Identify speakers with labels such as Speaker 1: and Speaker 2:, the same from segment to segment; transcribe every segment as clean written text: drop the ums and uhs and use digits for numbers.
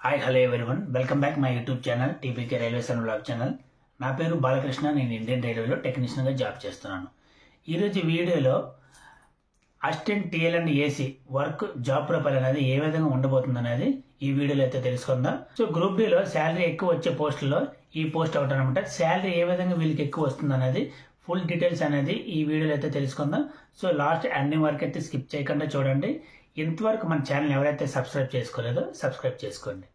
Speaker 1: Hi hello everyone, welcome back my YouTube channel టీపీకే railways and blog channel. నా పేరు బాలకృష్ణ. నేను Indian రైల్వేలో టెక్నీషియన్గా job చేస్తున్నాను. ఈరోజు వీడియోలో assistant TL and AC work job profile అనేది ఏ విధంగా ఉండబోతుంది అనేది ఈ వీడియోలో అయితే తెలుసుకుందాం. సో గ్రూప్ డీలో శాలరీ ఎక్కువ వచ్చే పోస్టుల్లో ఈ పోస్ట్ ఒకటి అనమాట. శాలరీ ఏ విధంగా వీళ్ళకి ఎక్కువ వస్తుంది అనేది ఫుల్ డీటెయిల్స్ అనేది ఈ వీడియోలో అయితే తెలుసుకుందాం. సో లాస్ట్ ఎండింగ్ వరకు అయితే స్కిప్ చేయకుండా చూడండి. ఇంతవరకు మన ఛానల్ ఎవరైతే సబ్స్క్రైబ్ చేసుకోలేదో సబ్స్క్రైబ్ చేసుకోండి.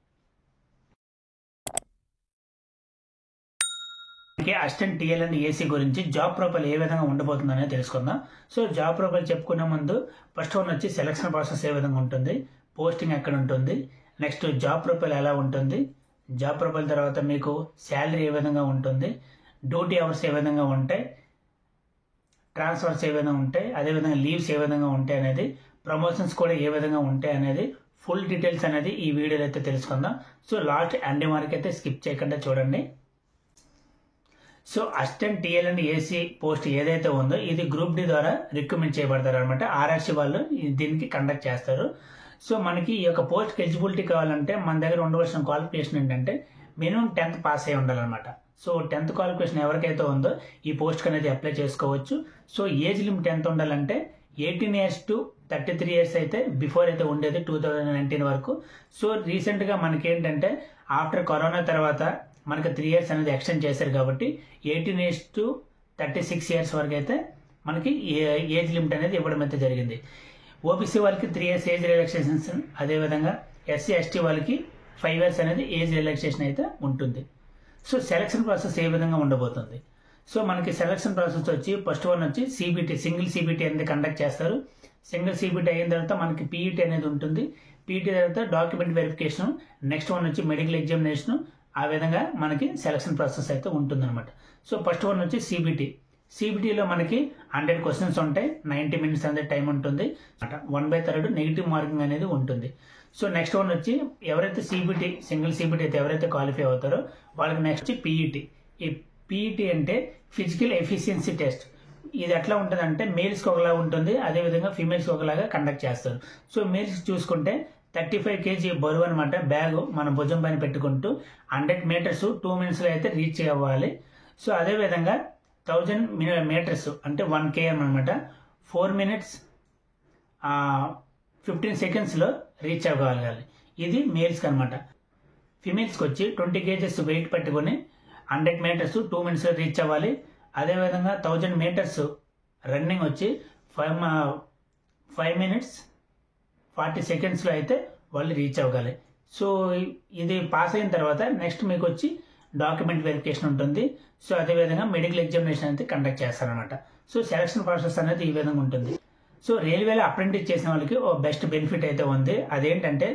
Speaker 1: అసిస్టెంట్ టీఎల్ అండ్ ఏసీ గురించి జాబ్ ప్రొఫైల్ ఏ విధంగా ఉండబోతుందనే తెలుసుకుందాం. సో జాబ్ ప్రొఫైల్ చెప్పుకునే ముందు ఫస్ట్ వన్ వచ్చి సెలక్షన్ ప్రాసెస్ ఏ విధంగా ఉంటుంది, పోస్టింగ్ ఎక్కడ ఉంటుంది, నెక్స్ట్ జాబ్ ప్రొఫైల్ ఎలా ఉంటుంది, జాబ్ ప్రొఫైల్ తర్వాత మీకు శాలరీ ఏ విధంగా ఉంటుంది, డ్యూటీ అవర్స్ ఏ విధంగా ఉంటాయి, ట్రాన్స్ఫర్స్ ఏ విధంగా ఉంటాయి, అదేవిధంగా లీవ్స్ ఏ విధంగా ఉంటాయి అనేది, ప్రమోషన్స్ కూడా ఏ విధంగా ఉంటాయి అనేది ఫుల్ డీటెయిల్స్ అనేది ఈ వీడియోలో అయితే తెలుసుకుందాం. సో లాస్ట్ ఎండింగ్ వరకు అయితే స్కిప్ చేయకుండా చూడండి. So assistant TL and AC post ఏదైతే ఉందో ఇది గ్రూప్ డి ద్వారా రిక్రూట్మెంట్ చేయబడతారు అనమాట. ఆర్ఆర్సీ వాళ్ళు దీనికి కండక్ట్ చేస్తారు. సో మనకి ఈ యొక్క పోస్ట్కి ఎలిజిబిలిటీ కావాలంటే మన దగ్గర ఉండవలసిన క్వాలిఫికేషన్ ఏంటంటే మినిమం 10th పాస్ అయి ఉండాలన్నమాట. సో 10th క్వాలిఫికేషన్ ఎవరికైతే ఉందో ఈ పోస్ట్కి అనేది అప్లై చేసుకోవచ్చు. సో ఏజ్ లిమిట్ ఎంత ఉండాలంటే 18 years to 33 years అయితే బిఫోర్ అయితే ఉండేది 2019 వరకు. సో రీసెంట్గా మనకేంటంటే ఆఫ్టర్ కరోనా తర్వాత మనకి 3 years అనేది ఎక్స్టెండ్ చేశారు కాబట్టి 18 years to 36 years వరకు అయితే మనకి ఏజ్ లిమిట్ అనేది ఇవ్వడం అయితే జరిగింది. ఓబీసీ వాళ్ళకి 3 years ఏజ్ రిలాక్సేషన్స్, అదేవిధంగా ఎస్సీ ఎస్టీ వాళ్ళకి 5 years అనేది ఏజ్ రిలాక్సేషన్ అయితే ఉంటుంది. సో సెలక్షన్ ప్రాసెస్ ఏ విధంగా ఉండబోతుంది. సో మనకి సెలక్షన్ ప్రాసెస్ వచ్చి ఫస్ట్ వన్ వచ్చి సిబిటి, సింగిల్ సిబిటి అనేది కండక్ట్ చేస్తారు. సింగిల్ సిబిటి అయిన తర్వాత మనకి పీఈటీ అనేది ఉంటుంది. పీఈటీ తర్వాత డాక్యుమెంట్ వెరిఫికేషన్, నెక్స్ట్ వన్ వచ్చి మెడికల్ ఎగ్జామినేషన్. ఆ విధంగా మనకి సెలక్షన్ ప్రాసెస్ అయితే ఉంటుందన్నమాట. సో ఫస్ట్ వన్ వచ్చి సిబిటి. సిబిటీలో మనకి 100 questions ఉంటాయి, 90 minutes అనేది టైం ఉంటుంది. 1/3 నెగిటివ్ మార్కింగ్ అనేది ఉంటుంది. సో నెక్స్ట్ వన్ వచ్చి ఎవరైతే సిబిటి సింగిల్ సిబిటి అయితే ఎవరైతే క్వాలిఫై అవుతారో వాళ్ళకి నెక్స్ట్ వచ్చి పీఈటీ. ఈ పీఈటీ అంటే ఫిజికల్ ఎఫిషియన్సీ టెస్ట్. ఇది ఎట్లా ఉంటుంది అంటే మేల్స్కి ఒకలా ఉంటుంది, అదేవిధంగా ఫీమేల్స్కి ఒకలాగా కండక్ట్ చేస్తారు. సో మేల్స్ చూసుకుంటే 35 kg బరువు అనమాట. బ్యాగ్ మన భుజం పైన పెట్టుకుంటూ 100 meters 2 minutes అయితే రీచ్ అవ్వాలి. సో అదేవిధంగా 1000 meters అంటే 1 km అనమాట 4 minutes 15 seconds రీచ్ అవ్వగలగాలి. ఇది మేల్స్కి అనమాట. ఫిమేల్స్కి వచ్చి 20 kgs వెయిట్ పట్టుకొని 100 meters 2 minutes రీచ్ అవ్వాలి. అదేవిధంగా 1000 meters రన్నింగ్ వచ్చి 5 minutes 40 seconds అయితే వాళ్ళు రీచ్ అవ్వగలి. సో ఇది పాస్ అయిన తర్వాత నెక్స్ట్ మీకు వచ్చి డాక్యుమెంట్ వెరిఫికేషన్ ఉంటుంది. సో అదేవిధంగా మెడికల్ ఎగ్జామినేషన్ అయితే కండక్ట్ చేస్తారనమాట. సో సెలక్షన్ ప్రాసెస్ అనేది ఈ విధంగా ఉంటుంది. సో రైల్వేలో అప్రెంటిస్ చేసిన వాళ్ళకి ఓ బెస్ట్ బెనిఫిట్ అయితే ఉంది. అదేంటంటే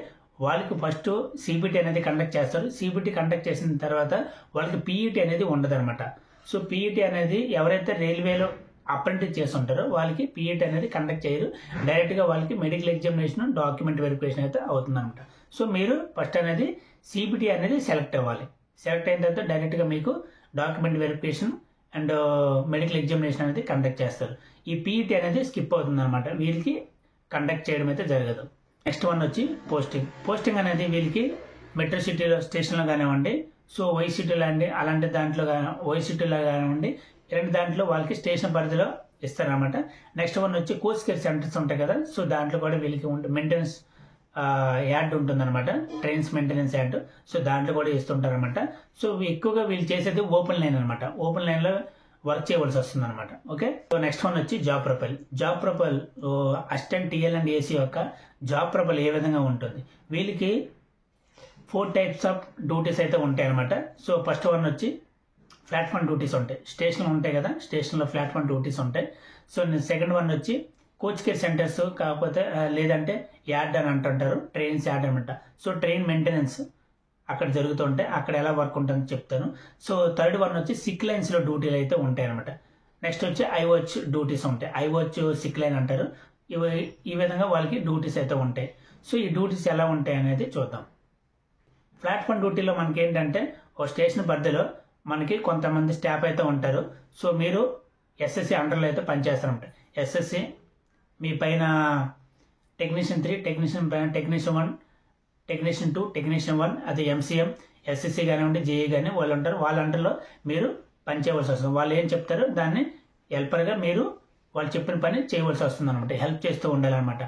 Speaker 1: వాళ్ళకి ఫస్ట్ సిబిటి అనేది కండక్ట్ చేస్తారు. సిబిటి కండక్ట్ చేసిన తర్వాత వాళ్ళకి పీఈటీ అనేది ఉండదు అనమాట. సో పీఈటీ అనేది ఎవరైతే రైల్వేలో అప్రెంటిస్ చేసి ఉంటారో వాళ్ళకి పీఈటీ అనేది కండక్ట్ చేయరు. డైరెక్ట్గా వాళ్ళకి మెడికల్ ఎగ్జామినేషన్, డాక్యుమెంట్ వెరిఫికేషన్ అయితే అవుతుంది అనమాట. సో మీరు ఫస్ట్ అనేది సిబిటి అనేది సెలెక్ట్ అవ్వాలి. సెలెక్ట్ అయిన తర్వాత డైరెక్ట్గా మీకు document verification and medical examination అనేది కండక్ట్ చేస్తారు. ఈ పీఈటీ అనేది స్కిప్ అవుతుంది అనమాట. వీళ్ళకి కండక్ట్ చేయడం అయితే జరగదు. నెక్స్ట్ వన్ వచ్చి పోస్టింగ్. పోస్టింగ్ అనేది వీళ్ళకి మెట్రో సిటీలో స్టేషన్లో కానివ్వండి, సో వై సిటీలో అండి అలాంటి దాంట్లో వై సిటీలో కానివ్వండి, ఇలాంటి దాంట్లో వాళ్ళకి స్టేషన్ పరిధిలో ఇస్తారనమాట. నెక్స్ట్ వన్ వచ్చి కోచ్ కేర్ సెంటర్స్ ఉంటాయి కదా, సో దాంట్లో కూడా వీళ్ళకి మెయింటెనెన్స్ యాడ్ ఉంటుందన్నమాట, ట్రైన్స్ మెయింటెనెన్స్ యాడ్. సో దాంట్లో కూడా ఇస్తుంటారనమాట. సో ఎక్కువగా వీళ్ళు చేసేది ఓపెన్ లైన్ అనమాట. ఓపెన్ లైన్లో వర్క్ చేయవలసి వస్తుంది అనమాట. ఓకే. సో నెక్స్ట్ వన్ వచ్చి job profile. Job profile assistant TL and AC యొక్క జాబ్ ప్రొఫైల్ ఏ విధంగా ఉంటుంది. వీళ్ళకి 4 types ఆఫ్ డ్యూటీస్ అయితే ఉంటాయి అనమాట. సో ఫస్ట్ వన్ వచ్చి ప్లాట్ఫామ్ డ్యూటీస్ ఉంటాయి. స్టేషన్లు ఉంటాయి కదా, స్టేషన్లో ప్లాట్ఫామ్ డ్యూటీస్ ఉంటాయి. సో సెకండ్ వన్ వచ్చి కోచ్ కేర్ సెంటర్స్, కాకపోతే లేదంటే యార్డ్ అని అంటుంటారు, ట్రైన్స్ యార్డ్ అనమాట. సో ట్రైన్ మెయింటెనెన్స్ అక్కడ జరుగుతుంటాయి, అక్కడ ఎలా వర్క్ ఉంటుందని చెప్తాను. సో థర్డ్ వన్ వచ్చి సిక్ లైన్స్లో డ్యూటీలు అయితే ఉంటాయి అనమాట. నెక్స్ట్ వచ్చి ఐవాచ్ డ్యూటీస్ ఉంటాయి. ఐవాచ్ సిక్ లైన్ అంటారు. ఈ విధంగా వాళ్ళకి డ్యూటీస్ అయితే ఉంటాయి. సో ఈ డ్యూటీస్ ఎలా ఉంటాయి అనేది చూద్దాం. ప్లాట్ఫామ్ డ్యూటీలో మనకి ఏంటంటే ఒక స్టేషన్ పరిధిలో మనకి కొంతమంది స్టాఫ్ అయితే ఉంటారు. సో మీరు ఎస్ఎస్సి అండర్లో అయితే పనిచేస్తారంట. ఎస్ఎస్సి మీ పైన టెక్నీషియన్ 3, టెక్నీషియన్ పైన టెక్నీషియన్ 1, టెక్నీషియన్ 2, టెక్నీషియన్ 1, అది ఎంసీఎం, ఎస్ఎస్సి కానివ్వండి, జేఈ కానీ వాళ్ళు ఉంటారు. వాళ్ళ అండర్లో మీరు పని చేయవలసి వస్తుంది. వాళ్ళు ఏం చెప్తారో దాన్ని హెల్పర్గా మీరు వాళ్ళు చెప్పిన పని చేయవలసి వస్తుంది అనమాట. హెల్ప్ చేస్తూ ఉండాలన్నమాట.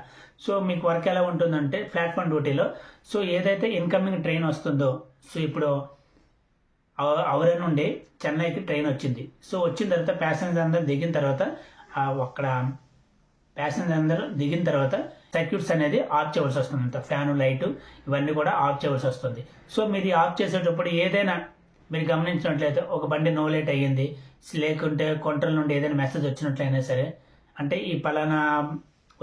Speaker 1: సో మీకు వర్క్ ఎలా ఉంటుందంటే ప్లాట్ఫామ్ డ్యూటీలో, సో ఏదైతే ఇన్కమింగ్ ట్రైన్ వస్తుందో, సో ఇప్పుడు ఔరా నుండి చెన్నైకి ట్రైన్ వచ్చింది. సో వచ్చిన తర్వాత ప్యాసింజర్ అందరూ దిగిన తర్వాత అక్కడ ప్యాసింజర్ అందరూ దిగిన తర్వాత సర్క్యూట్స్ అనేది ఆఫ్ చేయవలసి వస్తుంది. అంత ఫ్యాను, లైటు ఇవన్నీ కూడా ఆఫ్ చేయవలసి వస్తుంది. సో మీరు ఆఫ్ చేసేటప్పుడు ఏదైనా మీరు గమనించినట్లయితే ఒక బండి నో లేట్ అయ్యింది, లేకుంటే కంట్రోల్ నుండి ఏదైనా మెసేజ్ వచ్చినట్లయినా సరే, అంటే ఈ పలానా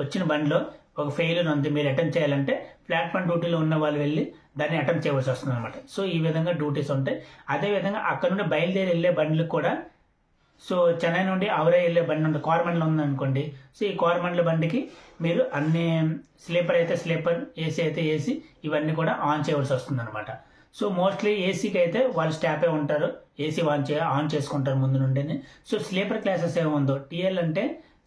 Speaker 1: వచ్చిన బండిలో ఒక ఫెయిల్యూర్ ఉంది, మీరు అటెంప్ట్ చేయాలంటే ప్లాట్ఫామ్ డ్యూటీలో ఉన్న వాళ్ళు వెళ్ళి దాన్ని అటెంప్ట్ చేయవలసి వస్తుంది అనమాట. సో ఈ విధంగా డ్యూటీస్ ఉంటాయి. అదేవిధంగా అక్కడ నుండి బయలుదేరి వెళ్ళే బండ్లకు కూడా, సో చెన్నై నుండి ఔరా వెళ్ళే బండి నుండి కోరమండలం ఉందనుకోండి, సో ఈ కోరమండల బండికి మీరు అన్ని స్లీపర్ అయితే స్లీపర్, ఏసీ అయితే ఏసీ, ఇవన్నీ కూడా ఆన్ చేయవలసి వస్తుంది అనమాట. సో మోస్ట్లీ ఏసీకి అయితే వాళ్ళు స్టాఫే ఉంటారు, ఏసీ ఆన్ చేసుకుంటారు ముందు నుండినే. సో స్లీపర్ క్లాసెస్ ఏముందో, టీఎల్ అంటే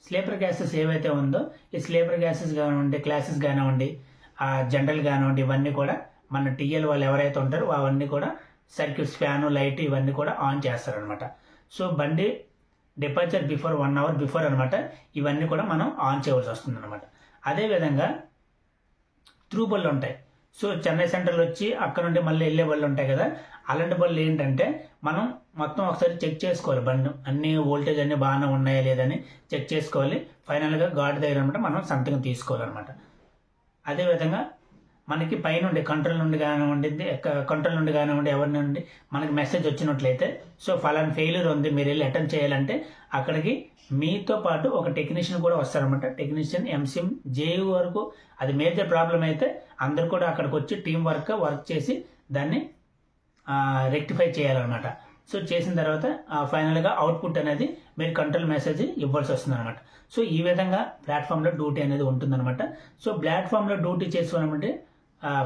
Speaker 1: స్లీపర్ క్లాసెస్ ఏవైతే ఉందో, ఈ స్లీపర్ క్లాసెస్ కానివ్వండి, జనరల్ కానివ్వండి, ఇవన్నీ కూడా మన టీఎల్ వాళ్ళు ఎవరైతే ఉంటారో అవన్నీ కూడా సర్క్యూట్స్, ఫ్యాను, లైట్ ఇవన్నీ కూడా ఆన్ చేస్తారనమాట. సో బండి డిపార్చర్ బిఫోర్ 1 hour బిఫోర్ అనమాట, ఇవన్నీ కూడా మనం ఆన్ చేయవలసి వస్తుంది అనమాట. అదేవిధంగా త్రూ బళ్ళు ఉంటాయి. సో చెన్నై సెంట్రల్ వచ్చి అక్కడ నుండి మళ్ళీ వెళ్ళే బళ్ళు ఉంటాయి కదా, అలాంటి బళ్ళు ఏంటంటే మనం మొత్తం ఒకసారి చెక్ చేసుకోవాలి. బండి అన్ని వోల్టేజ్ అన్ని బాగానే ఉన్నాయా లేదని చెక్ చేసుకోవాలి. ఫైనల్గా గార్డ్ దగ్గర అనమాట మనం సంతకం తీసుకోవాలన్నమాట. అదేవిధంగా మనకి పైనుండి కంట్రోల్ నుండి కానివ్వండి ఎవరి నుండి మనకి మెసేజ్ వచ్చినట్లయితే, సో ఫలానా ఫెయిల్యూర్ ఉంది, మీరు వెళ్ళి అటెంప్ట్ చేయాలంటే అక్కడికి మీతో పాటు ఒక టెక్నీషియన్ కూడా వస్తారనమాట. టెక్నీషియన్, ఎంసీఎం, జేయూ వరకు అది మేజర్ ప్రాబ్లం అయితే అందరు కూడా అక్కడికి వచ్చి టీం వర్క్ చేసి దాన్ని రెక్టిఫై చేయాలన్నమాట. సో చేసిన తర్వాత ఫైనల్గా అవుట్పుట్ అనేది మీరు కంట్రోల్ మెసేజ్ ఇవ్వాల్సి వస్తుంది అనమాట. సో ఈ విధంగా ప్లాట్ఫామ్లో డ్యూటీ అనేది ఉంటుందన్నమాట. సో ప్లాట్ఫామ్లో డ్యూటీ చేసుకోవాలంటే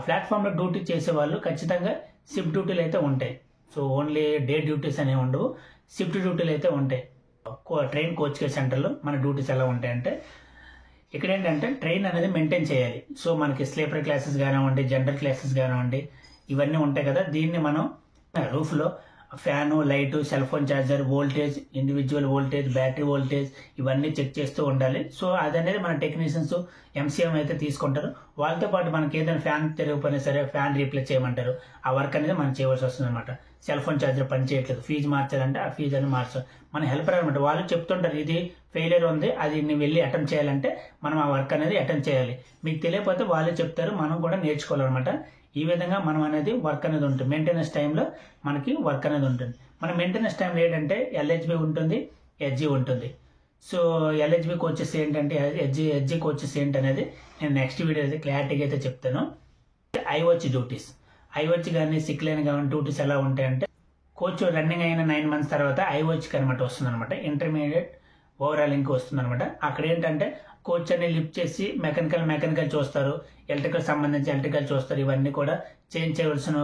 Speaker 1: ప్లాట్ఫామ్లో డ్యూటీ చేసే వాళ్ళు ఖచ్చితంగా షిఫ్ట్ డ్యూటీలు అయితే ఉంటాయి. సో ఓన్లీ డే డ్యూటీస్ అనేవి ఉండవు, షిఫ్ట్ డ్యూటీలు అయితే ఉంటాయి. ట్రైన్ కోచ్ కేర్ సెంటర్లో మన డ్యూటీస్ ఎలా ఉంటాయంటే, ఇక్కడ ఏంటంటే ట్రైన్ అనేది మెయింటైన్ చేయాలి. సో మనకి స్లీపర్ క్లాసెస్ కానివ్వండి, జనరల్ క్లాసెస్ కానివ్వండి, ఇవన్నీ ఉంటాయి కదా. దీన్ని మనం రూఫ్లో fan, light, cell phone charger, voltage, individual voltage, battery voltage ఇవన్నీ చెక్ చేస్తూ ఉండాలి. సో అదనేది మన టెక్నీషియన్స్, ఎంసీఎం అయితే తీసుకుంటారు. వాళ్ళతో పాటు మనకి ఏదైనా ఫ్యాన్ తిరగకపోయినా సరే ఫ్యాన్ రీప్లేస్ చేయమంటారు. ఆ వర్క్ అనేది మనం చేయవలసి వస్తుంది అనమాట. సెల్ ఫోన్ ఛార్జర్ పని చేయట్లేదు, ఫీజు మార్చాలంటే ఆ ఫీజు అని మార్చాలి. మన హెల్పర్ అనమాట, వాళ్ళు చెప్తుంటారు ఇది ఫెయిలియర్ ఉంది, అది నువ్వు వెళ్ళి అటెంప్ట్ చేయాలంటే మనం ఆ వర్క్ అనేది అటెంప్ట్ చేయాలి. మీకు తెలియకపోతే వాళ్ళే చెప్తారు, మనం కూడా నేర్చుకోవాలన్నమాట. ఈ విధంగా మనం అనేది వర్క్ అనేది ఉంటుంది. మెయింటెనెన్స్ టైంలో మనకి వర్క్ అనేది ఉంటుంది. మన మెయింటెనెన్స్ టైంలో ఏంటంటే ఎల్హెచ్బి ఉంటుంది, హెచ్జి ఉంటుంది. సో ఎల్హెచ్బి కోచెస్ ఏంటంటే, హెచ్జి కోచెస్ ఏంటనేది నేను నెక్స్ట్ వీడియో అయితే క్లారిటీగా అయితే చెప్తాను. ఐఓహెచ్ డ్యూటీస్, ఐఓహెచ్ కానీ సిక్ లైన్ కానీ డ్యూటీస్ ఎలా ఉంటాయంటే, కోచ్ రన్నింగ్ అయిన 9 months తర్వాత ఐఓహెచ్కి అనమాట వస్తుంది అనమాట, ఇంటర్మీడియట్ ఓవరాల్ ఇంక వస్తుంది అనమాట. అక్కడ ఏంటంటే కోచ్ అని లిఫ్ట్ చేసి మెకానికల్ చూస్తారు, ఎలక్ట్రికల్ సంబంధించి ఎలక్ట్రికల్ చూస్తారు. ఇవన్నీ కూడా చేంజ్ చేయవలసిన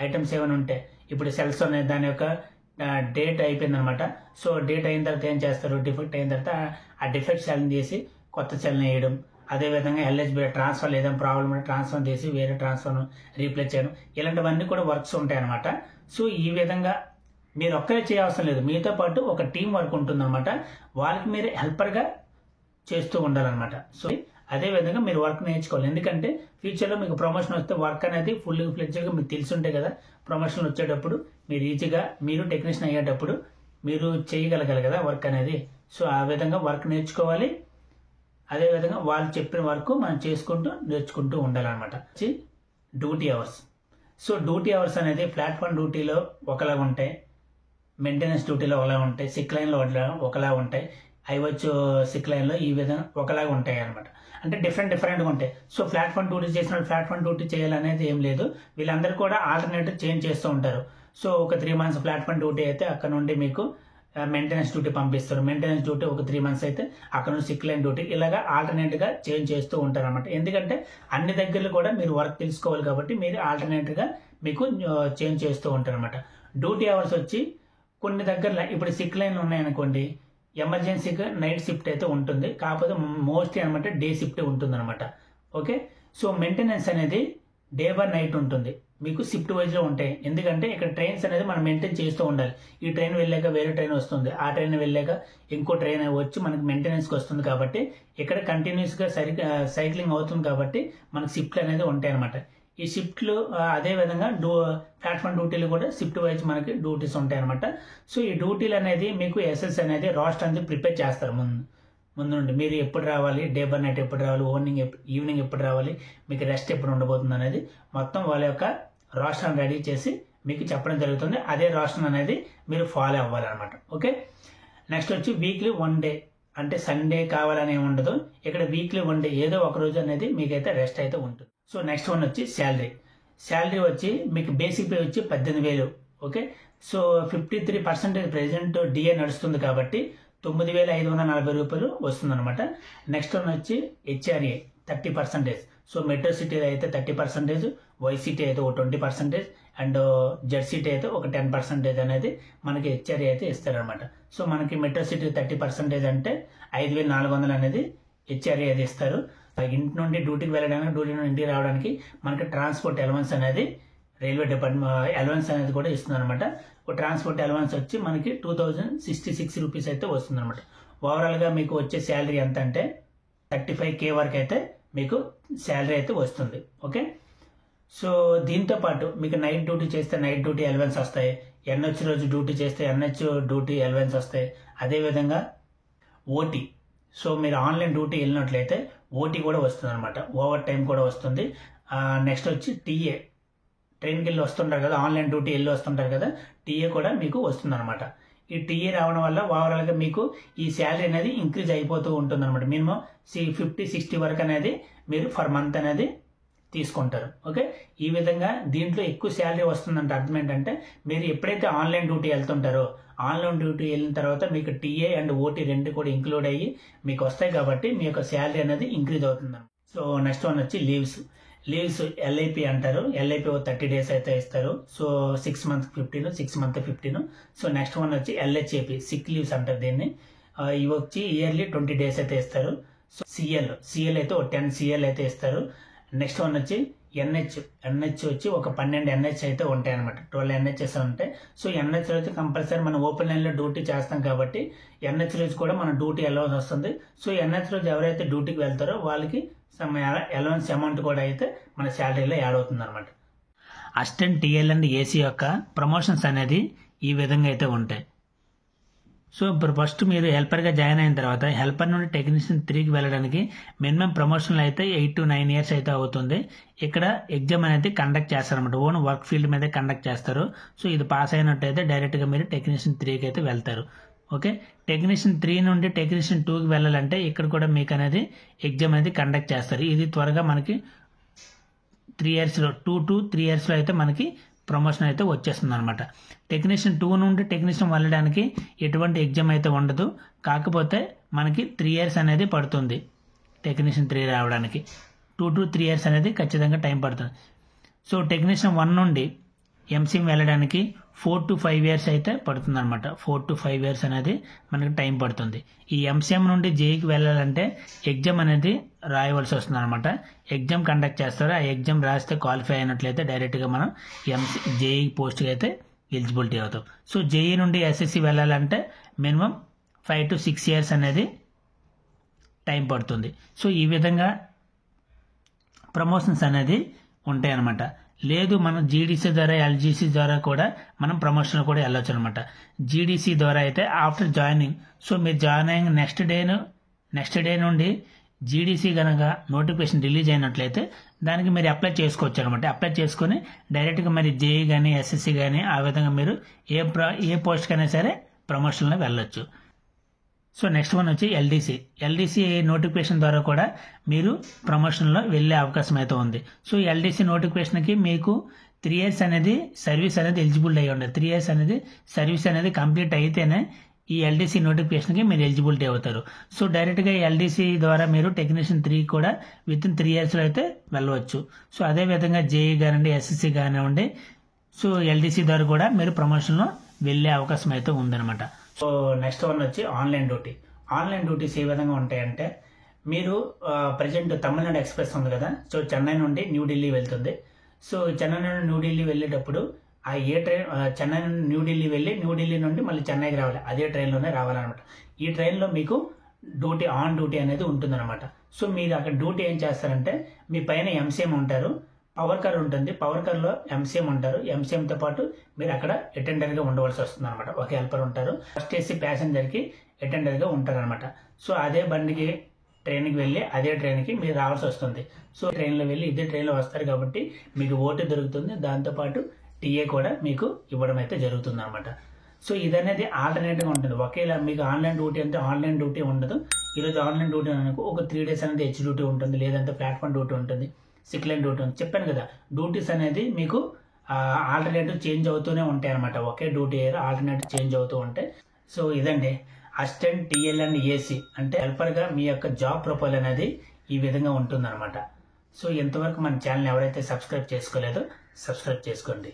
Speaker 1: ఐటమ్స్ ఏమైనా ఉంటే, ఇప్పుడు సెల్స్ ఉన్నాయి, దాని యొక్క డేట్ అయిపోయింది అనమాట. సో డేట్ అయిన తర్వాత ఏం చేస్తారు, డిఫెక్ట్ అయిన తర్వాత ఆ డిఫెక్ట్ సెల్ని తీసి కొత్త సెల్ని వేయడం. అదేవిధంగా ఎల్హెచ్బి ట్రాన్స్ఫర్ ఏదైనా ప్రాబ్లం ఉంటే ట్రాన్స్ఫర్ తీసి వేరే ట్రాన్స్ఫర్ రీప్లేస్ చేయడం, ఇలాంటివన్నీ కూడా వర్క్స్ ఉంటాయి అనమాట. సో ఈ విధంగా మీరు ఒక్కరే చేయవసరం లేదు, మీతో పాటు ఒక టీం వర్క్ ఉంటుందన్నమాట. వాళ్ళకి మీరు హెల్పర్గా చేస్తూ ఉండాలన్నమాట. సో అదే విధంగా మీరు వర్క్ నేర్చుకోవాలి. ఎందుకంటే ఫ్యూచర్లో మీకు ప్రమోషన్ వస్తే వర్క్ అనేది ఫుల్ ఫ్లెడ్జ్గా మీకు తెలిసి ఉంటాయి కదా. ప్రమోషన్ వచ్చేటప్పుడు మీరు ఈజీగా మీరు టెక్నీషియన్ అయ్యేటప్పుడు మీరు చేయగలగాలి కదా వర్క్ అనేది. సో ఆ విధంగా వర్క్ నేర్చుకోవాలి. అదేవిధంగా వాళ్ళు చెప్పిన వర్క్ మనం చేసుకుంటూ నేర్చుకుంటూ ఉండాలన్నమాట. Duty hours. So duty hours అనేది ప్లాట్ఫామ్ డ్యూటీలో ఒకలా ఉంటాయి, మెయింటెనెన్స్ డ్యూటీలో ఒకలా ఉంటాయి, సిక్ లైన్లో ఒకలా ఉంటాయి, ఐఓహెచ్ సిక్ లైన్లో ఈ విధంగా ఒకలాగా ఉంటాయి అనమాట. అంటే డిఫరెంట్గా ఉంటాయి. సో ప్లాట్ఫామ్ డ్యూటీ చేసిన ప్లాట్ఫామ్ డ్యూటీ చేయాలనేది ఏం లేదు, వీళ్ళందరూ కూడా ఆల్టర్నేటివ్ చేంజ్ చేస్తూ ఉంటారు. సో ఒక 3 months ప్లాట్ఫామ్ డ్యూటీ అయితే అక్కడ నుండి మీకు మెయింటెనెన్స్ డ్యూటీ పంపిస్తారు. మెయింటెనెన్స్ డ్యూటీ ఒక 3 months అయితే అక్కడ నుంచి సిక్ లైన్ డ్యూటీ, ఇలాగా ఆల్టర్నేట్గా చేంజ్ చేస్తూ ఉంటారు అనమాట. ఎందుకంటే అన్ని దగ్గరలో కూడా మీరు వర్క్ తెలుసుకోవాలి కాబట్టి మీరు ఆల్టర్నేట్గా మీకు చేంజ్ చేస్తూ ఉంటారు అనమాట. డ్యూటీ అవర్స్ వచ్చి కొన్ని దగ్గరలో ఇప్పుడు సిక్ లైన్ ఉన్నాయనుకోండి, ఎమర్జెన్సీగా నైట్ షిఫ్ట్ అయితే ఉంటుంది, కాకపోతే మోస్ట్లీ అనమాట డే షిఫ్ట్ ఉంటుంది అనమాట. ఓకే. సో మెయింటెనెన్స్ అనేది డే బై నైట్ ఉంటుంది, మీకు షిఫ్ట్ వైజ్లో ఉంటాయి. ఎందుకంటే ఇక్కడ ట్రైన్స్ అనేది మనం మెయింటైన్ చేస్తూ ఉండాలి. ఈ ట్రైన్ వెళ్ళాక వేరే ట్రైన్ వస్తుంది, ఆ ట్రైన్ వెళ్ళాక ఇంకో ట్రైన్ వచ్చి మనకి మెయింటెనెన్స్కి వస్తుంది. కాబట్టి ఇక్కడ కంటిన్యూస్గా సైక్లింగ్ అవుతుంది కాబట్టి మనకు షిఫ్ట్లు అనేది ఉంటాయి అనమాట. ఈ షిఫ్ట్లు అదేవిధంగా ప్లాట్ఫామ్ డ్యూటీలు కూడా షిఫ్ట్ వైజ్ మనకి డ్యూటీస్ ఉంటాయి అనమాట. సో ఈ డ్యూటీలు అనేది మీకు ఎస్ఎస్ అనేది రాస్టర్ అనేది ప్రిపేర్ చేస్తారు ముందు నుండి. మీరు ఎప్పుడు రావాలి, డే బై నైట్ ఎప్పుడు రావాలి, ఈవినింగ్ ఎప్పుడు రావాలి, మీకు రెస్ట్ ఎప్పుడు ఉండబోతుంది అనేది మొత్తం వాళ్ళ యొక్క రాస్టర్ రెడీ చేసి మీకు చెప్పడం జరుగుతుంది. అదే రాస్టర్ అనేది మీరు ఫాలో అవ్వాలన్నమాట. ఓకే, నెక్స్ట్ వచ్చి వీక్లీ 1 డే, అంటే సండే కావాలని ఉండదు. ఇక్కడ వీక్లీ 1 డే ఏదో ఒక రోజు అనేది మీకైతే రెస్ట్ అయితే ఉంటుంది. సో నెక్స్ట్ వన్ వచ్చి శాలరీ వచ్చి మీకు బేసిక్ పే వచ్చి 18,000. ఓకే, సో 53% ప్రెసెంట్ డిఏ నడుస్తుంది కాబట్టి 9,540 రూపాయలు వస్తుంది అనమాట. నెక్స్ట్ వన్ వచ్చి హెచ్ఆర్ఏ 30%. సో మెట్రో సిటీ అయితే 30%, వైసిటీ అయితే ఒక 20%, అండ్ జెడ్ సిటీ అయితే ఒక 10% అనేది మనకి హెచ్ఆర్ఏ అయితే ఇస్తారనమాట. సో మనకి మెట్రో సిటీ 30% అంటే 5,400 అనేది హెచ్ఆర్ఏ అయితే ఇస్తారు. ఇంటి నుండి డ్యూటీకి వెళ్ళడానికి, డ్యూటీ నుండి ఇంటికి రావడానికి మనకి ట్రాన్స్పోర్ట్ అలవెన్స్ అనేది రైల్వే డిపార్ట్మెంట్ అలవెన్స్ అనేది కూడా ఇస్తుంది అనమాట. ట్రాన్స్పోర్ట్ అలవెన్స్ వచ్చి మనకి 2,066 రూపీస్ అయితే వస్తుంది అనమాట. ఓవరాల్గా మీకు వచ్చే శాలరీ ఎంత అంటే 35K వరకు అయితే మీకు శాలరీ అయితే వస్తుంది. ఓకే, సో దీంతో పాటు మీకు నైట్ డ్యూటీ చేస్తే నైట్ డ్యూటీ అలవెన్స్ వస్తాయి, ఎన్హెచ్ రోజు డ్యూటీ చేస్తే ఎన్హెచ్ డ్యూటీ అలవెన్స్ వస్తాయి. అదేవిధంగా ఓటీ, సో మీరు ఆన్లైన్ డ్యూటీ వెళ్ళినట్లయితే ఓటీ కూడా వస్తుంది అనమాట, ఓవర్ టైం కూడా వస్తుంది. నెక్స్ట్ వచ్చి టీఏ, ట్రైన్కి వెళ్ళి వస్తుంటారు కదా, ఆన్లైన్ డ్యూటీ వెళ్ళి వస్తుంటారు కదా, టీఏ కూడా మీకు వస్తుంది అనమాట. ఈ టీఏ రావడం వల్ల ఓవరాల్గా మీకు ఈ శాలరీ అనేది ఇంక్రీజ్ అయిపోతూ ఉంటుంది అనమాట. మినిమం 50-60 వరకు అనేది మీరు ఫర్ మంత్ అనేది తీసుకుంటారు. ఓకే, ఈ విధంగా దీంట్లో ఎక్కువ శాలరీ వస్తుందంటే అర్థం ఏంటంటే మీరు ఎప్పుడైతే ఆన్లైన్ డ్యూటీ వెళ్తుంటారో, ఆన్లైన్ డ్యూటీ వెళ్ళిన తర్వాత మీకు టీఏ అండ్ ఓటీ రెండు కూడా ఇంక్లూడ్ అయ్యి మీకు వస్తాయి కాబట్టి మీ యొక్క శాలరీ అనేది ఇంక్రీజ్ అవుతుంది. సో నెక్స్ట్ వన్ వచ్చి లీవ్స్ ఎల్ఐపి అంటారు. ఎల్ఐపి 30 days అయితే ఇస్తారు. So 6 months 15, 6 months 15. So next one వచ్చి ఎల్హెచ్ఏపి, సిక్ లీవ్స్ అంటారు దీన్ని. ఇవి వచ్చి ఇయర్లీ 20 days అయితే ఇస్తారు. సో సిఎల్ అయితే 10 CL అయితే ఇస్తారు. నెక్స్ట్ వన్ వచ్చి ఎన్హెచ్ వచ్చి ఒక 12 NH అయితే ఉంటాయి అనమాట. 12 NHs ఉంటాయి. సో ఎన్హెచ్ రోజు కంపల్సరీ మనం ఓపెన్ లైన్లో డ్యూటీ చేస్తాం కాబట్టి ఎన్హెచ్ రోజు కూడా మన డ్యూటీ అలవెన్స్ వస్తుంది. సో ఎన్హెచ్ రోజు ఎవరైతే డ్యూటీకి వెళ్తారో వాళ్ళకి సమ్ అలవెన్స్ అమౌంట్ కూడా అయితే మన శాలరీలో యాడ్ అవుతుంది అనమాట. అసిస్టెంట్ టీఎల్ అండ్ ఏసీ యొక్క ప్రమోషన్స్ అనేది ఈ విధంగా అయితే ఉంటాయి. సో ఇప్పుడు ఫస్ట్ మీరు హెల్పర్గా జాయిన్ అయిన తర్వాత హెల్పర్ నుండి టెక్నీషియన్ 3కి వెళ్ళడానికి మినిమం ప్రమోషన్లు అయితే 8 to 9 years అయితే అవుతుంది. ఇక్కడ ఎగ్జామ్ అనేది కండక్ట్ చేస్తారన్నమాట. ఓన్ వర్క్ ఫీల్డ్ మీద కండక్ట్ చేస్తారు. సో ఇది పాస్ అయినట్టయితే డైరెక్ట్గా మీరు టెక్నీషియన్ 3కి అయితే వెళ్తారు. ఓకే, టెక్నీషియన్ 3 నుండి టెక్నీషియన్ 2కి వెళ్ళాలంటే ఇక్కడ కూడా మీకు అనేది ఎగ్జామ్ అనేది కండక్ట్ చేస్తారు. ఇది త్వరగా మనకి 2 to 3 yearsలో అయితే మనకి ప్రమోషన్ అయితే వచ్చేస్తుంది అనమాట. టెక్నీషియన్ 2 నుండి టెక్నీషియన్ వెళ్ళడానికి ఎటువంటి ఎగ్జామ్ అయితే ఉండదు. కాకపోతే మనకి 3 years అనేది పడుతుంది టెక్నీషియన్ 3 రావడానికి. 2 to 3 years అనేది ఖచ్చితంగా టైం పడుతుంది. సో టెక్నీషియన్ 1 నుండి ఎంసీఎం వెళ్ళడానికి 4 to 5 years అయితే పడుతుంది అనమాట. 4 to 5 years అనేది మనకి టైం పడుతుంది. ఈ ఎంసీఎం నుండి జేఈకి వెళ్ళాలంటే ఎగ్జామ్ అనేది రాయవలసి వస్తుంది అనమాట. ఎగ్జామ్ కండక్ట్ చేస్తారు. ఆ ఎగ్జామ్ రాస్తే క్వాలిఫై అయినట్లయితే డైరెక్ట్గా మనం జేఈ పోస్ట్కి అయితే ఎలిజిబిలిటీ అవుతాం. సో జేఈ నుండి ఎస్ఎస్సి వెళ్ళాలంటే మినిమం 5 to 6 years అనేది టైం పడుతుంది. సో ఈ విధంగా ప్రమోషన్స్ అనేది ఉంటాయి అనమాట. లేదు మనం జీడీసీ ద్వారా ఎల్జీసీ ద్వారా కూడా మనం ప్రమోషన్ కూడా వెళ్ళొచ్చు అనమాట. జీడీసీ ద్వారా అయితే ఆఫ్టర్ జాయినింగ్, సో మీరు జాయిన్ అయిన నెక్స్ట్ డే నుండి జీడీసీ కనుక నోటిఫికేషన్ రిలీజ్ అయినట్లయితే దానికి మీరు అప్లై చేసుకోవచ్చు అనమాట. అప్లై చేసుకొని డైరెక్ట్గా మరి జేఈ కానీ ఎస్ఎస్సి కానీ ఆ విధంగా మీరు ఏ పోస్ట్కైనా సరే ప్రమోషన్లో వెళ్ళొచ్చు. సో నెక్స్ట్ వన్ వచ్చి ఎల్డీసీ నోటిఫికేషన్ ద్వారా కూడా మీరు ప్రమోషన్లో వెళ్ళే అవకాశం అయితే ఉంది. సో ఎల్డీసీ నోటిఫికేషన్కి మీకు 3 years అనేది సర్వీస్ అనేది ఎలిజిబుల్ అయ్యి ఉండదు. 3 years అనేది సర్వీస్ అనేది కంప్లీట్ అయితేనే ఈ ఎల్డీసీ నోటిఫికేషన్కి మీరు ఎలిజిబిలిటీ అవుతారు. సో డైరెక్ట్గా ఎల్డీసీ ద్వారా మీరు టెక్నీషియన్ 3 కూడా వితిన్ 3 yearsలో అయితే వెళ్ళవచ్చు. సో అదేవిధంగా జేఈ కానివ్వండి, ఎస్ఎస్సి కానివ్వండి, సో ఎల్డీసీ ద్వారా కూడా మీరు ప్రమోషన్లో వెళ్ళే అవకాశం అయితే ఉందన్నమాట. సో నెక్స్ట్ వన్ వచ్చి ఆన్లైన్ డ్యూటీస్ ఏ విధంగా ఉంటాయంటే మీరు ప్రజెంట్ తమిళనాడు ఎక్స్ప్రెస్ ఉంది కదా, సో చెన్నై నుండి న్యూఢిల్లీ వెళ్తుంది. సో చెన్నై నుండి న్యూఢిల్లీ వెళ్ళేటప్పుడు ఆ ఏ ట్రైన్ చెన్నై నుండి న్యూఢిల్లీ వెళ్ళి న్యూఢిల్లీ నుండి మళ్ళీ చెన్నైకి రావాలి, అదే ట్రైన్లోనే రావాలన్నమాట. ఈ ట్రైన్లో మీకు ఆన్ డ్యూటీ అనేది ఉంటుందన్నమాట. సో మీరు అక్కడ డ్యూటీ ఏం చేస్తారంటే మీ పైన ఎంసీఎం ఉంటారు, పవర్ కార్ ఉంటుంది, పవర్ కార్లో ఎంసీఎం ఉంటారు, ఎంసీఎంతో పాటు మీరు అక్కడ అటెండర్గా ఉండవలసి వస్తుంది అనమాట. ఒక హెల్పర్ ఉంటారు, ఫస్ట్ ఏసీ ప్యాసింజర్కి అటెండర్గా ఉంటారనమాట. సో అదే బండికి ట్రైన్కి వెళ్ళి అదే ట్రైన్కి మీరు రావాల్సి వస్తుంది. సో ట్రైన్లో వెళ్ళి ఇదే ట్రైన్లో వస్తారు కాబట్టి మీకు ఓటు దొరుకుతుంది, దాంతోపాటు టీఏ కూడా మీకు ఇవ్వడం అయితే జరుగుతుంది అనమాట. సో ఇదనేది ఆల్టర్నేట్గా ఉంటుంది. ఒకేలా మీకు ఆన్లైన్ డ్యూటీ అంటే ఆన్లైన్ డ్యూటీ ఉండదు. ఈరోజు ఆన్లైన్ డ్యూటీ అనుకో ఒక 3 days అనేది హెచ్ డ్యూటీ ఉంటుంది, లేదంటే ప్లాట్ఫామ్ డ్యూటీ ఉంటుంది, సిక్ లైన్ డ్యూటీ ఉంటుంది. చెప్పాను కదా, డ్యూటీస్ అనేది మీకు ఆల్టర్నేటివ్ చేంజ్ అవుతూనే ఉంటాయి అనమాట. ఒకే డ్యూటీ ఆల్టర్నేటివ్ చేంజ్ అవుతూ ఉంటాయి. సో ఇదండి అసిస్టెంట్ టీఎల్ అండ్ ఏసీ అంటే హెల్పర్గా మీ యొక్క జాబ్ ప్రొఫైల్ అనేది ఈ విధంగా ఉంటుందన్నమాట. సో ఇంతవరకు మన ఛానల్ ఎవరైతే సబ్స్క్రైబ్ చేసుకోలేదో సబ్స్క్రైబ్ చేసుకోండి.